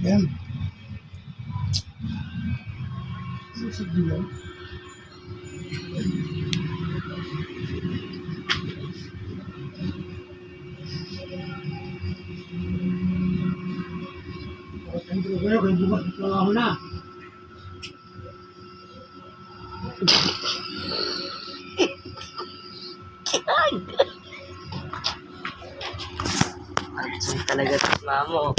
Yan. Sige lang. Kayo bukas trabaho na. Ay, talaga ito, mamo.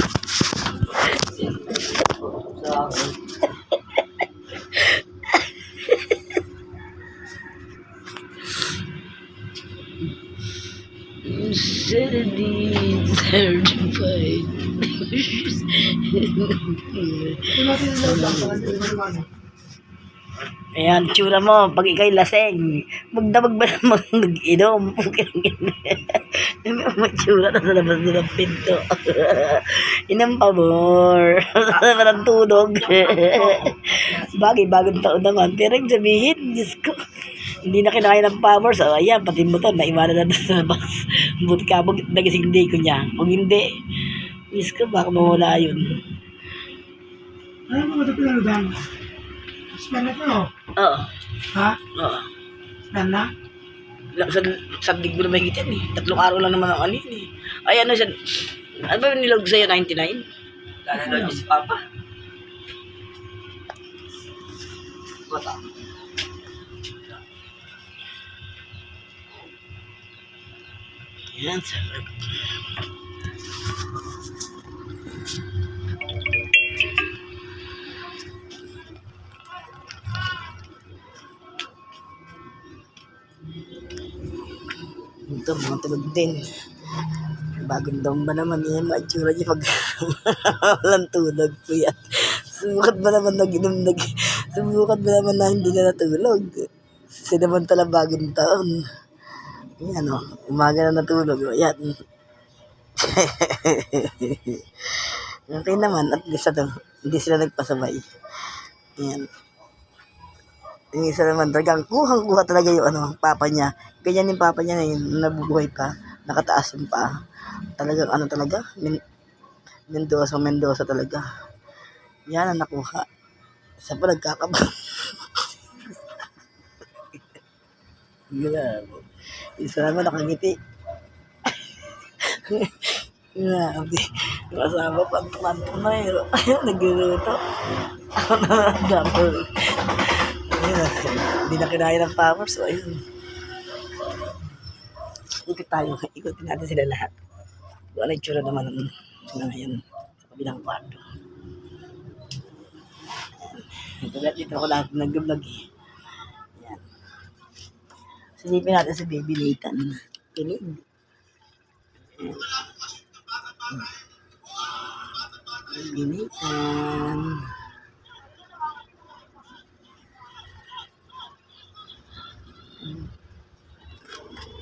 Saturday, certified. Ayan, tsura mo, pag ikay laseng, magdamag ba naman mag-inom? May tsura na sa labas ng pinto. Inang pabor. Sa naman ang tunog. Bagong taon naman. Pero yung sabihin, Diyos ko, hindi na kinaya ng pabor. So, ayan, pati mo to, naiwanan na sa labas. Buti ka mo, nagising day ko niya. Kung hindi, Diyos ko, baka mawala yun. Ano mo ito pinaludang? Spend na to? Oo. Ha? Oo. Spend na? Sa linggo na mahigit yan eh. 3 araw lang naman ang alin eh. Ay ano siya, ano ba yung nilog sa'yo, 99? Lalalogy si Papa. Bata. Yan, sarap. Ito, mga tulog din. Bagong daon ba naman yan? Maitsura niya pag walang tulog po yan. Subukan ba naman subukan ba naman na hindi na natulog? Sinamantala bagong taon. Yan o, umaga na natulog. Yan. Okay naman, at least hindi sila nagpasabay. Yan. Yung isa naman, talagang kuhang-kuha talaga yung papa niya. Ganyan yung papa niya na yun, nabubuhay pa, nakataas yung pa. Talagang talaga, Mendoza talaga. Yan ang nakuha. Isa pa nagkakaba. Grabe. Isa naman nakangiti. Grabe. Yung asawa, panto na yun. Nagluluto. Double. Hindi na kinaya ng power, so ayun. Ikutin natin sila lahat. Kung ano yung tsura naman sila ngayon sa kabilang kwarto. Dito ako lahat nag-vlog eh. Ayan. Silipin natin si Baby Nathan. Kilig. Baby Nathan.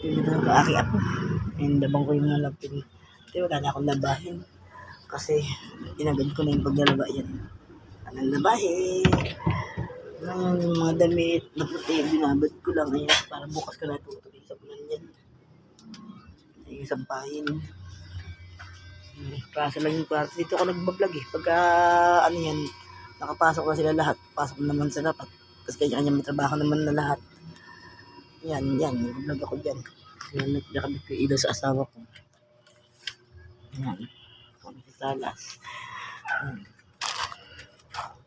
Dito na kaaki ako. Labang ko yung mga lapin. Kasi wala na akong labahin. Kasi inagad ko na yung paglalaba yan. Anong labahin? Yung mga damit na puti, binabad ko lang. Ayan, para bukas ko na tutuloy sa bulan yan. Ay, sampahin. Klase lang yung klase. Dito ako nagbablog eh. Pagka yan, nakapasok na sila lahat. Pasok naman sa dapat. Tapos kanya-kanya may trabaho naman na lahat. Yan, nag-vlog ako dyan. Yan, nakabit ko ilaw sa asawa ko. Yan, kami sa salas.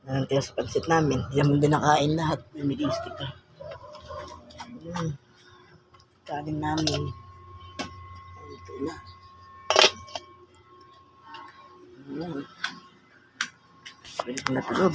Yan, tayo sa pansit namin. Diyan mo binakain lahat. May listik ka. Yan, kanin namin. Ito na. Yan. Pwede ko natulog.